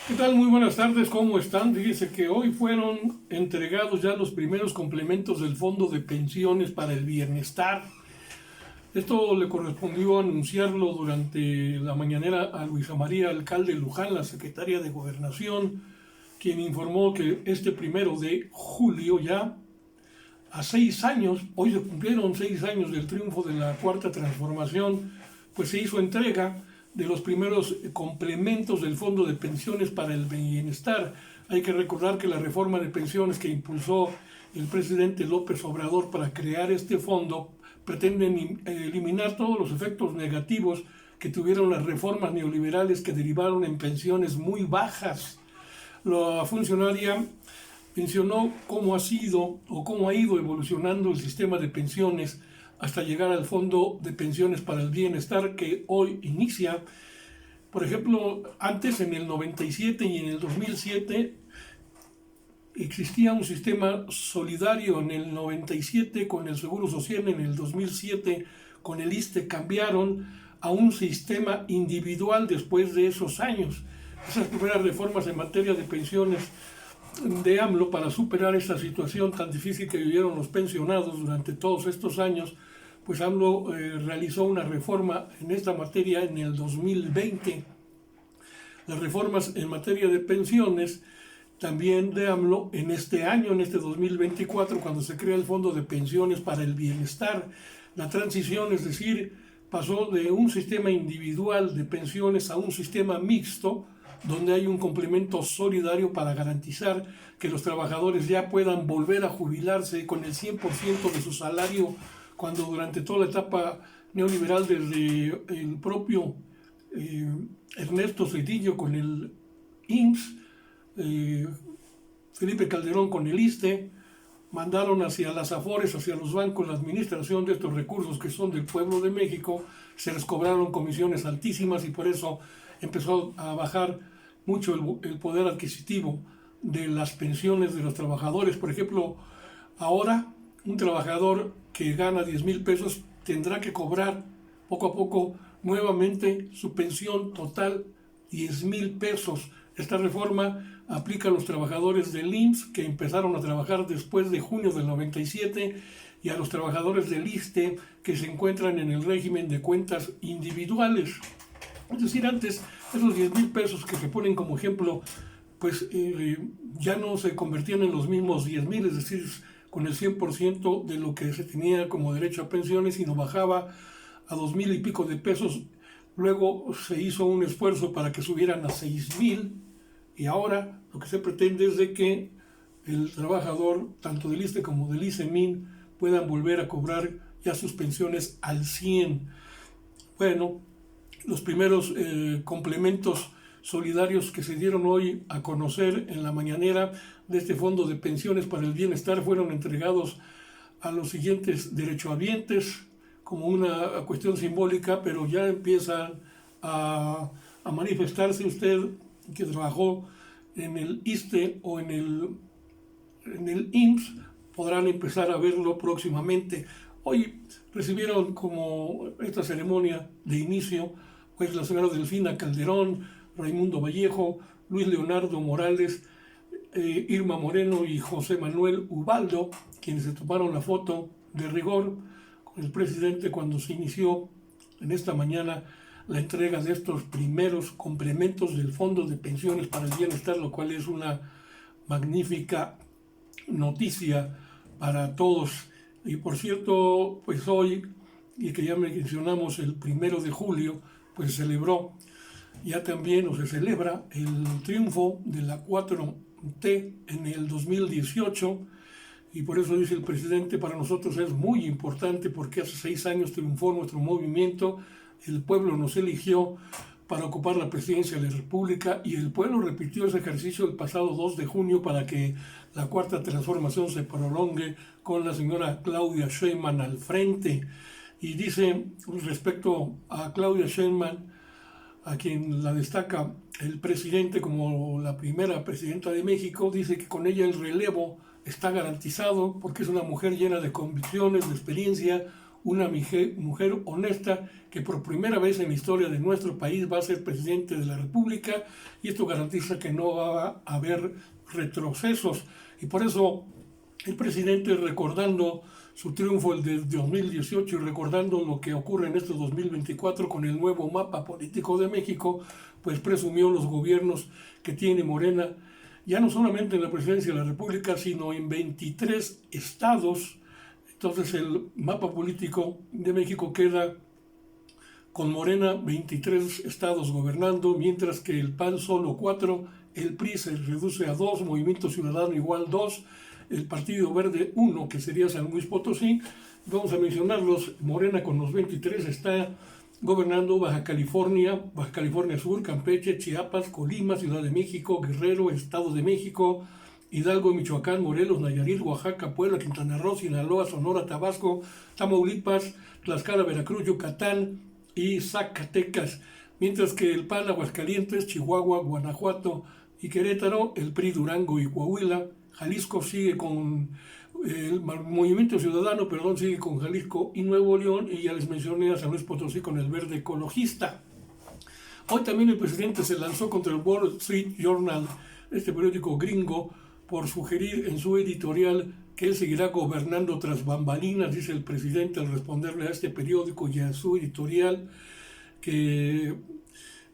¿Qué tal? Muy buenas tardes, ¿cómo están? Fíjense que hoy fueron entregados ya los primeros complementos del Fondo de Pensiones para el Bienestar. Esto le correspondió anunciarlo durante la mañanera a Luisa María Alcalde Luján, la secretaria de Gobernación, quien informó que este 1 de julio ya, a 6 años, hoy se cumplieron 6 años del triunfo de la Cuarta Transformación, pues se hizo entrega de los primeros complementos del Fondo de Pensiones para el Bienestar. Hay que recordar que la reforma de pensiones que impulsó el presidente López Obrador para crear este fondo pretenden eliminar todos los efectos negativos que tuvieron las reformas neoliberales que derivaron en pensiones muy bajas. La funcionaria mencionó cómo ha sido o cómo ha ido evolucionando el sistema de pensiones hasta llegar al Fondo de Pensiones para el Bienestar que hoy inicia. Por ejemplo, antes en el 97 y en el 2007 existía un sistema solidario. En el 97 con el Seguro Social, en el 2007 con el ISSSTE, cambiaron a un sistema individual después de esos años. Esas primeras reformas en materia de pensiones de AMLO, para superar esta situación tan difícil que vivieron los pensionados durante todos estos años, pues AMLO realizó una reforma en esta materia en el 2020. Las reformas en materia de pensiones también de AMLO en este año, en este 2024, cuando se crea el Fondo de Pensiones para el Bienestar. La transición, es decir, pasó de un sistema individual de pensiones a un sistema mixto, donde hay un complemento solidario para garantizar que los trabajadores ya puedan volver a jubilarse con el 100% de su salario, cuando durante toda la etapa neoliberal, desde el propio Ernesto Cedillo con el IMSS, Felipe Calderón con el ISSSTE, mandaron hacia las AFORES, hacia los bancos, la administración de estos recursos que son del pueblo de México. Se les cobraron comisiones altísimas y por eso empezó a bajar mucho el poder adquisitivo de las pensiones de los trabajadores. Por ejemplo, ahora un trabajador que gana 10,000 pesos tendrá que cobrar poco a poco nuevamente su pensión total, 10,000 pesos. Esta reforma aplica a los trabajadores del IMSS que empezaron a trabajar después de junio del 97 y a los trabajadores del ISSSTE que se encuentran en el régimen de cuentas individuales. Es decir, antes esos 10,000 pesos que se ponen como ejemplo, pues ya no se convertían en los mismos 10,000, es decir, con el 100% de lo que se tenía como derecho a pensiones, sino bajaba a 2,000 y pico de pesos. Luego se hizo un esfuerzo para que subieran a 6,000 y ahora lo que se pretende es de que el trabajador, tanto del ISSSTE como del ISEMIN, puedan volver a cobrar ya sus pensiones al 100. Bueno, los primeros complementos solidarios que se dieron hoy a conocer en la mañanera de este Fondo de Pensiones para el Bienestar fueron entregados a los siguientes derechohabientes como una cuestión simbólica, pero ya empiezan a manifestarse. Usted que trabajó en el ISSSTE o en el IMSS podrán empezar a verlo próximamente. Hoy recibieron como esta ceremonia de inicio pues la señora Delfina Calderón, Raimundo Vallejo, Luis Leonardo Morales, Irma Moreno y José Manuel Ubaldo, quienes se tomaron la foto de rigor con el presidente cuando se inició en esta mañana la entrega de estos primeros complementos del Fondo de Pensiones para el Bienestar, lo cual es una magnífica noticia para todos. Y por cierto, pues hoy, y que ya mencionamos, el 1 de julio, pues se celebró ya también, o se celebra, el triunfo de la 4T en el 2018, y por eso dice el presidente, para nosotros es muy importante porque hace 6 años triunfó nuestro movimiento, el pueblo nos eligió para ocupar la presidencia de la República y el pueblo repitió ese ejercicio el pasado 2 de junio para que la Cuarta Transformación se prolongue con la señora Claudia Sheinbaum al frente. Y dice respecto a Claudia Sheinbaum, a quien la destaca el presidente como la primera presidenta de México, dice que con ella el relevo está garantizado porque es una mujer llena de convicciones, de experiencia, una mujer honesta que por primera vez en la historia de nuestro país va a ser presidente de la República, y esto garantiza que no va a haber retrocesos. Y por eso el presidente, recordando su triunfo el de 2018 y recordando lo que ocurre en este 2024 con el nuevo mapa político de México, pues presumió los gobiernos que tiene Morena, ya no solamente en la presidencia de la República, sino en 23 estados. Entonces el mapa político de México queda con Morena 23 estados gobernando, mientras que el PAN solo 4, el PRI se reduce a 2, Movimiento Ciudadano igual 2, el Partido Verde 1, que sería San Luis Potosí. Vamos a mencionarlos. Morena con los 23 está gobernando Baja California Sur, Campeche, Chiapas, Colima, Ciudad de México, Guerrero, Estado de México, Hidalgo, Michoacán, Morelos, Nayarit, Oaxaca, Puebla, Quintana Roo, Sinaloa, Sonora, Tabasco, Tamaulipas, Tlaxcala, Veracruz, Yucatán y Zacatecas. Mientras que el PAN, Aguascalientes, Chihuahua, Guanajuato y Querétaro, el PRI, Durango y Coahuila. Jalisco sigue con el Movimiento Ciudadano, sigue con Jalisco y Nuevo León, y ya les mencioné a San Luis Potosí con el Verde Ecologista. Hoy también el presidente se lanzó contra el Wall Street Journal, este periódico gringo, por sugerir en su editorial que él seguirá gobernando tras bambalinas. Dice el presidente al responderle a este periódico y a su editorial que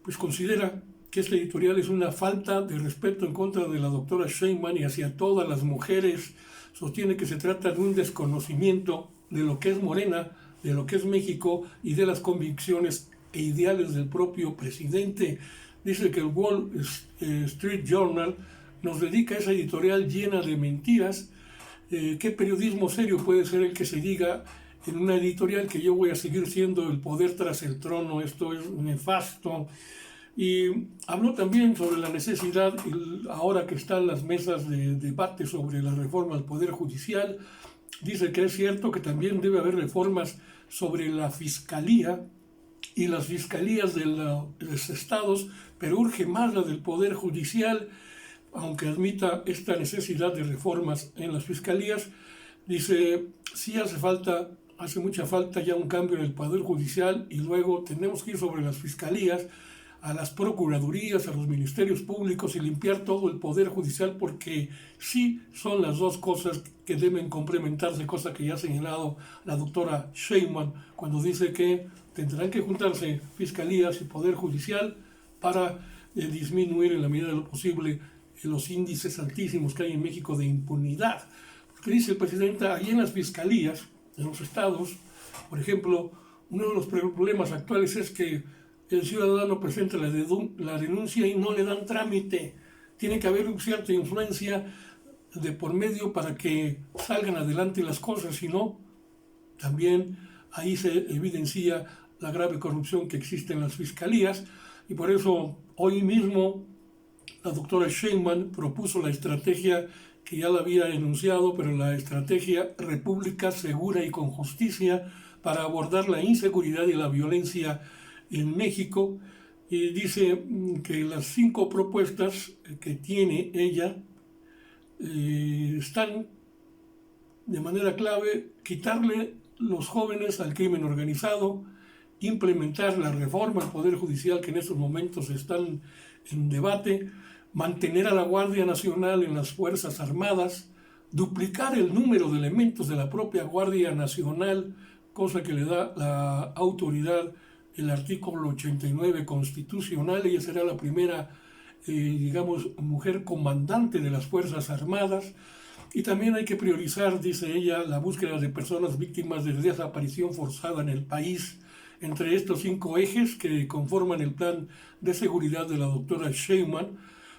pues considera que esta editorial es una falta de respeto en contra de la doctora Sheinbaum y hacia todas las mujeres. Sostiene que se trata de un desconocimiento de lo que es Morena, de lo que es México y de las convicciones e ideales del propio presidente. Dice que el Wall Street Journal nos dedica a esa editorial llena de mentiras. ¿Qué periodismo serio puede ser el que se diga en una editorial que yo voy a seguir siendo el poder tras el trono? Esto es nefasto. Y habló también sobre la necesidad, ahora que están las mesas de debate sobre la reforma al Poder Judicial, dice que es cierto que también debe haber reformas sobre la Fiscalía y las fiscalías de los estados, pero urge más la del Poder Judicial, aunque admita esta necesidad de reformas en las fiscalías. Dice, sí hace mucha falta ya un cambio en el Poder Judicial, y luego tenemos que ir sobre las fiscalías, a las procuradurías, a los ministerios públicos, y limpiar todo el Poder Judicial, porque sí son las dos cosas que deben complementarse, cosa que ya ha señalado la doctora Sheinbaum cuando dice que tendrán que juntarse fiscalías y Poder Judicial para disminuir en la medida de lo posible los índices altísimos que hay en México de impunidad. Porque dice el presidente, ahí en las fiscalías, en los estados, por ejemplo, uno de los problemas actuales es que el ciudadano presenta la denuncia y no le dan trámite. Tiene que haber una cierta influencia de por medio para que salgan adelante las cosas, si no, también ahí se evidencia la grave corrupción que existe en las fiscalías. Y por eso hoy mismo la doctora Sheinbaum propuso la estrategia que ya la había enunciado, pero la estrategia República Segura y con Justicia, para abordar la inseguridad y la violencia en México. Y dice que las 5 propuestas que tiene ella están de manera clave: quitarle los jóvenes al crimen organizado, implementar la reforma al Poder Judicial que en estos momentos están en debate, mantener a la Guardia Nacional en las Fuerzas Armadas, duplicar el número de elementos de la propia Guardia Nacional, cosa que le da la autoridad el artículo 89 constitucional. Ella será la primera, mujer comandante de las Fuerzas Armadas. Y también hay que priorizar, dice ella, la búsqueda de personas víctimas de desaparición forzada en el país. Entre estos 5 ejes que conforman el plan de seguridad de la doctora Sheinbaum,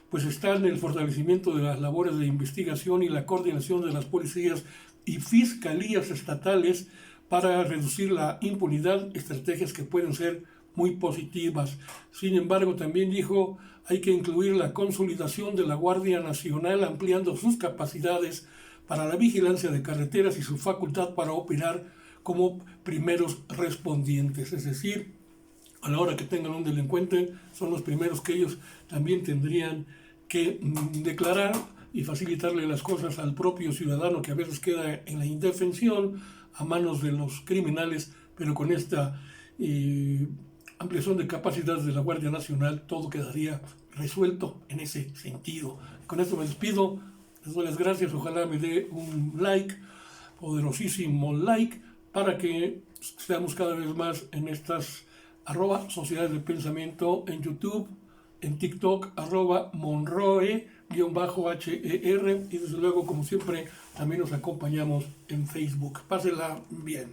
pues están el fortalecimiento de las labores de investigación y la coordinación de las policías y fiscalías estatales para reducir la impunidad, estrategias que pueden ser muy positivas. Sin embargo, también dijo, hay que incluir la consolidación de la Guardia Nacional, ampliando sus capacidades para la vigilancia de carreteras y su facultad para operar como primeros respondientes. Es decir, a la hora que tengan un delincuente, son los primeros que ellos también tendrían que declarar y facilitarle las cosas al propio ciudadano que a veces queda en la indefensión, a manos de los criminales, pero con esta ampliación de capacidades de la Guardia Nacional todo quedaría resuelto en ese sentido. Con esto me despido, les doy las gracias, ojalá me dé un like, poderosísimo like, para que seamos cada vez más en estas @sociedades de pensamiento en YouTube, en TikTok, @Monroe_HER, y desde luego, como siempre, también nos acompañamos en Facebook. Pásenla bien.